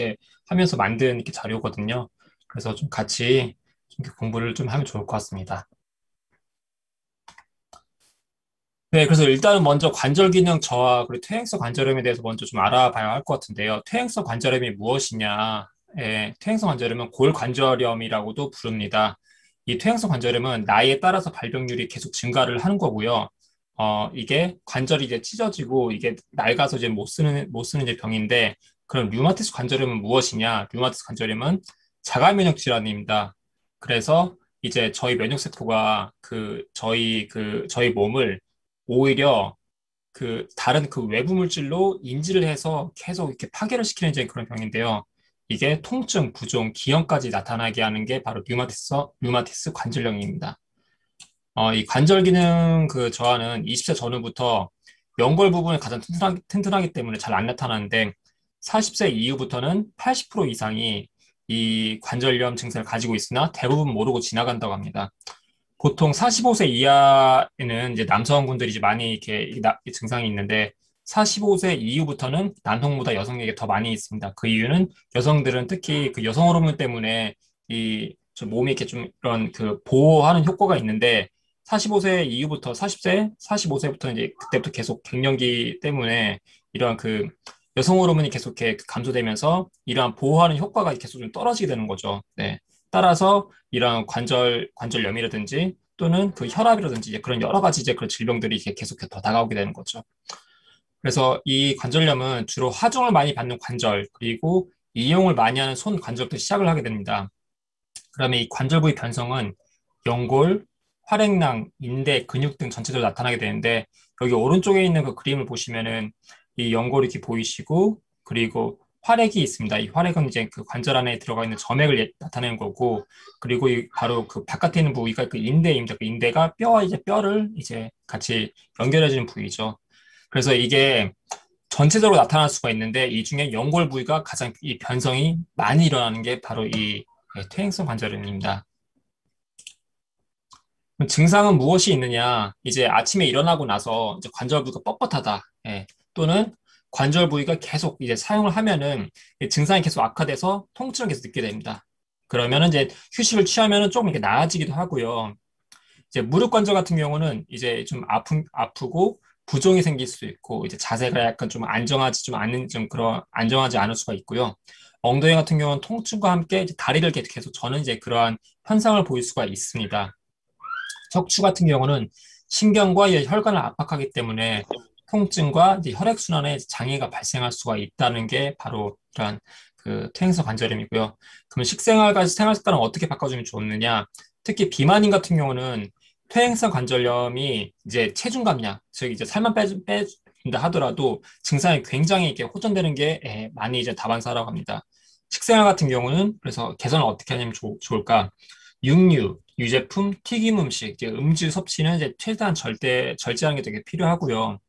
이렇게 하면서 만든 이렇게 자료거든요. 그래서 좀 같이 좀 이렇게 공부를 좀 하면 좋을 것 같습니다. 네, 그래서 일단은 먼저 관절 기능 저하 그리고 퇴행성 관절염에 대해서 먼저 좀 알아봐야 할 것 같은데요. 퇴행성 관절염이 무엇이냐? 예, 퇴행성 관절염은 골관절염이라고도 부릅니다. 이 퇴행성 관절염은 나이에 따라서 발병률이 계속 증가를 하는 거고요. 이게 관절이 이제 찢어지고 이게 낡아서 이제 못 쓰는 이제 병인데, 그럼 류마티스 관절염은 무엇이냐? 류마티스 관절염은 자가 면역 질환입니다. 그래서 이제 저희 면역 세포가 저희 몸을 오히려 그 다른 그 외부 물질로 인지를 해서 계속 이렇게 파괴를 시키는 이제 그런 병인데요. 이게 통증, 부종, 기형까지 나타나게 하는 게 바로 류마티스 관절염입니다. 이 관절 기능 그 저하는 20세 전후부터 연골 부분이 가장 튼튼하기 때문에 잘 안 나타나는데 40세 이후부터는 80% 이상이 이 관절염 증세를 가지고 있으나 대부분 모르고 지나간다고 합니다. 보통 45세 이하에는 이제 남성분들이 이제 많이 이렇게 이 증상이 있는데 45세 이후부터는 남성보다 여성에게 더 많이 있습니다. 그 이유는 여성들은 특히 그 여성 호르몬 때문에 좀 몸이 이렇게 좀 이런 그 보호하는 효과가 있는데 45세 이후부터 40세, 45세부터 이제 그때부터 계속 갱년기 때문에 이러한 그 여성 호르몬이 계속 이렇게 감소되면서 이러한 보호하는 효과가 계속 좀 떨어지게 되는 거죠. 네. 따라서 이런 관절염이라든지 또는 그 혈압이라든지 이제 그런 여러 가지 이제 그런 질병들이 이제 계속 더 다가오게 되는 거죠. 그래서 이 관절염은 주로 하중을 많이 받는 관절 그리고 이용을 많이 하는 손 관절부터 시작을 하게 됩니다. 그러면 이 관절 부위 변성은 연골, 활액낭, 인대, 근육 등 전체적으로 나타나게 되는데 여기 오른쪽에 있는 그 그림을 보시면은 이 연골이 이렇게 보이시고 그리고 활액이 있습니다. 이 활액은 이제 그 관절 안에 들어가 있는 점액을 나타내는 거고 그리고 바로 그 바깥에 있는 부위가 그 인대입니다. 그 인대가 뼈와 이제 뼈를 이제 같이 연결해주는 부위죠. 그래서 이게 전체적으로 나타날 수가 있는데 이 중에 연골 부위가 가장 이 변성이 많이 일어나는 게 바로 이 퇴행성 관절염입니다. 그럼 증상은 무엇이 있느냐? 이제 아침에 일어나고 나서 이제 관절 부위가 뻣뻣하다. 예. 또는 관절 부위가 계속 이제 사용을 하면은 이 증상이 계속 악화돼서 통증을 계속 느끼게 됩니다. 그러면은 이제 휴식을 취하면은 조금 이렇게 나아지기도 하고요. 이제 무릎 관절 같은 경우는 이제 좀 아프고 부종이 생길 수도 있고 이제 자세가 약간 좀 안정하지 좀 않은 좀 그런 안정하지 않을 수가 있고요. 엉덩이 같은 경우는 통증과 함께 이제 다리를 계속 저는 이제 그러한 현상을 보일 수가 있습니다. 척추 같은 경우는 신경과 이 혈관을 압박하기 때문에 통증과 이제 혈액순환에 장애가 발생할 수가 있다는 게 바로 이러한 그 퇴행성 관절염이고요. 그럼 식생활과 생활 습관을 어떻게 바꿔주면 좋느냐? 특히 비만인 같은 경우는 퇴행성 관절염이 이제 체중 감량, 즉 이제 살만 빼준다 하더라도 증상이 굉장히 이렇게 호전되는 게 많이 이제 다반사라고 합니다. 식생활 같은 경우는 그래서 개선을 어떻게 하냐면 좋을까? 육류, 유제품, 튀김 음식, 이제 음주 섭취는 이제 최대한 절제하는 게 되게 필요하고요.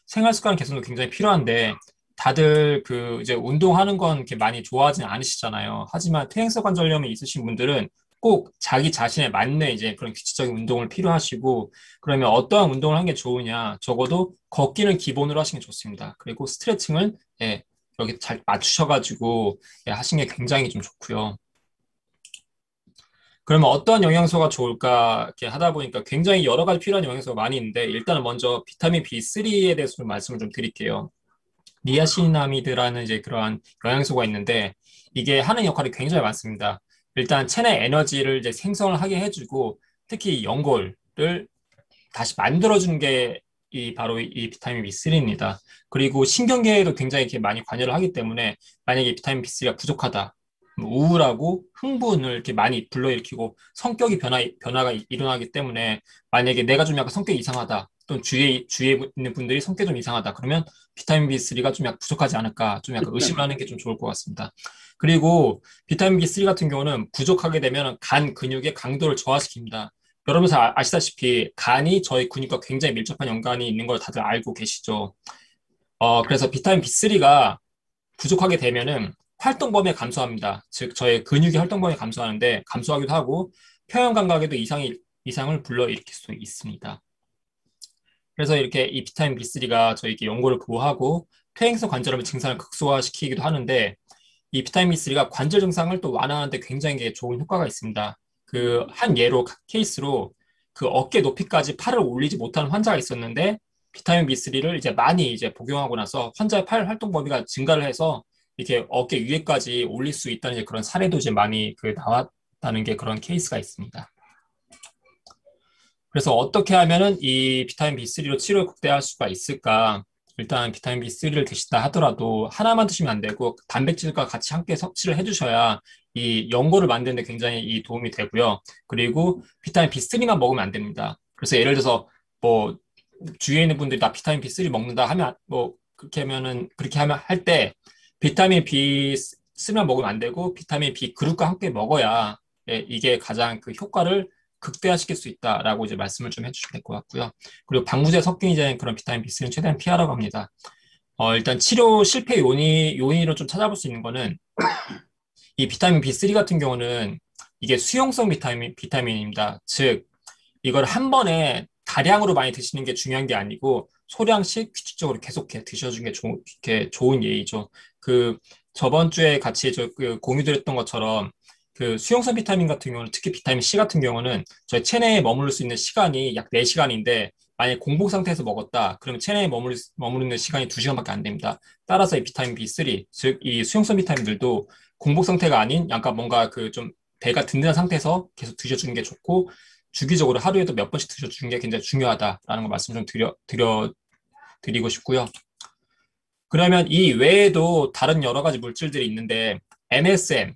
생활 습관 개선도 굉장히 필요한데 다들 그 이제 운동하는 건 이렇게 많이 좋아하지는 않으시잖아요. 하지만 퇴행성 관절염이 있으신 분들은 꼭 자기 자신에 맞는 이제 그런 규칙적인 운동을 필요하시고 그러면 어떠한 운동을 하는 게 좋으냐? 적어도 걷기는 기본으로 하시는 게 좋습니다. 그리고 스트레칭은 여기 잘 맞추셔가지고 하시는 게 굉장히 좀 좋고요. 그러면 어떤 영양소가 좋을까 이렇게 하다 보니까 굉장히 여러 가지 필요한 영양소가 많이 있는데 일단은 먼저 비타민 B3에 대해서 좀 말씀을 좀 드릴게요. 니아신아미드라는 이제 그러한 영양소가 있는데 이게 하는 역할이 굉장히 많습니다. 일단 체내 에너지를 이제 생성을 하게 해주고 특히 연골을 다시 만들어주는 게 바로 이 비타민 B3입니다. 그리고 신경계에도 굉장히 이렇게 많이 관여를 하기 때문에 만약에 비타민 B3가 부족하다. 우울하고 흥분을 이렇게 많이 불러일으키고 성격이 변화가 일어나기 때문에 만약에 내가 좀 약간 성격이 이상하다. 또는 주위에 있는 분들이 성격이 좀 이상하다. 그러면 비타민 B3가 좀 약간 부족하지 않을까. 좀 약간 의심을 하는 게 좀 좋을 것 같습니다. 그리고 비타민 B3 같은 경우는 부족하게 되면 간 근육의 강도를 저하시킵니다. 여러분 잘 아시다시피 간이 저희 근육과 굉장히 밀접한 연관이 있는 걸 다들 알고 계시죠. 그래서 비타민 B3가 부족하게 되면은 활동 범위가 감소합니다. 즉, 저의 근육의 활동 범위가 감소하기도 하고 표현 감각에도 이상을 불러일으킬 수 있습니다. 그래서 이렇게 이 비타민 B3가 저에게 연골을 보호하고 퇴행성 관절염의 증상을 극소화시키기도 하는데 이 비타민 B3가 관절 증상을 또 완화하는데 굉장히 좋은 효과가 있습니다. 그 한 예로 케이스로 그 어깨 높이까지 팔을 올리지 못하는 환자가 있었는데 비타민 B3를 이제 많이 이제 복용하고 나서 환자의 팔 활동 범위가 증가를 해서 이렇게 어깨 위에까지 올릴 수 있다는 이제 그런 사례도 이제 많이 그 나왔다는 게 그런 케이스가 있습니다. 그래서 어떻게 하면은 이 비타민 B3로 치료를 극대화할 수가 있을까? 일단 비타민 B3를 드신다 하더라도 하나만 드시면 안 되고 단백질과 같이 함께 섭취를 해주셔야 이 연고를 만드는 데 굉장히 이 도움이 되고요. 그리고 비타민 B3만 먹으면 안 됩니다. 그래서 예를 들어서 뭐 주위에 있는 분들이 나 비타민 B3 먹는다 하면 뭐 그렇게 하면 할 때 비타민 B3만 먹으면 안 되고 비타민 B 그룹과 함께 먹어야 예, 이게 가장 그 효과를 극대화시킬 수 있다라고 이제 말씀을 좀 해주시면 될 것 같고요. 그리고 방부제 섞인 이제 그런 비타민 B3는 최대한 피하라고 합니다. 일단 치료 실패 요인으로 좀 찾아볼 수 있는 거는 이 비타민 B3 같은 경우는 이게 수용성 비타민입니다. 즉, 이걸 한 번에 다량으로 많이 드시는 게 중요한 게 아니고 소량씩 규칙적으로 계속해 드셔주는 게 이렇게 좋은 예의죠. 그 저번 주에 같이 그 공유드렸던 것처럼 그 수용성 비타민 같은 경우는 특히 비타민 C 같은 경우는 저희 체내에 머무를 수 있는 시간이 약 4시간인데 만약 공복 상태에서 먹었다 그러면 체내에 머무르는 시간이 2시간밖에 안 됩니다. 따라서 이 비타민 B3 즉 이 수용성 비타민들도 공복 상태가 아닌 약간 뭔가 그 좀 배가 든든한 상태에서 계속 드셔주는 게 좋고 주기적으로 하루에도 몇 번씩 드셔주는 게 굉장히 중요하다라는 거 말씀 좀 드리고 싶고요. 그러면 이 외에도 다른 여러 가지 물질들이 있는데 MSM,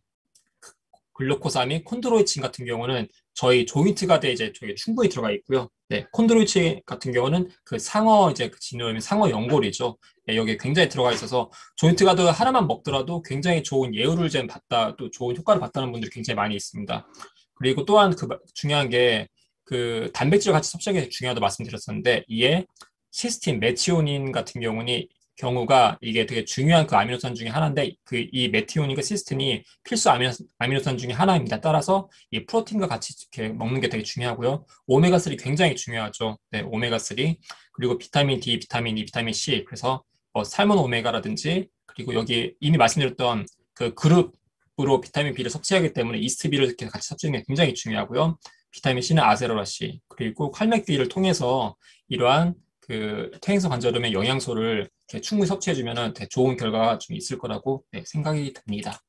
글루코사민, 콘드로이친 같은 경우는 저희 조인트 가드에 이제 저게 충분히 들어가 있고요. 네, 콘드로이친 같은 경우는 그 상어 이제 그 진노염의 상어 연골이죠. 네, 여기에 굉장히 들어가 있어서 조인트 가드 하나만 먹더라도 굉장히 좋은 예후를 좀 받다 또 좋은 효과를 봤다는 분들이 굉장히 많이 있습니다. 그리고 또한 중요한 게 그 단백질 같이 섭취하는 게 중요하다고 말씀드렸었는데 이에 시스틴, 메티오닌 같은 경우가 이게 되게 중요한 그 아미노산 중에 하나인데 그 이 메티오닌과 시스틴이 필수 아미노산 중에 하나입니다. 따라서 이 프로틴과 같이 이렇게 먹는 게 되게 중요하고요. 오메가3 굉장히 중요하죠. 네, 오메가3 그리고 비타민 D, 비타민 E, 비타민 C 그래서 살몬 오메가라든지 그리고 여기 이미 말씀드렸던 그 그룹으로 비타민 B를 섭취하기 때문에 이스트 B를 이렇게 같이 섭취하는 게 굉장히 중요하고요. 비타민 C는 아세로라씨 그리고 칼맥비를 통해서 이러한 그 퇴행성 관절염의 영양소를 충분히 섭취해주면 좋은 결과가 좀 있을 거라고 네, 생각이 듭니다.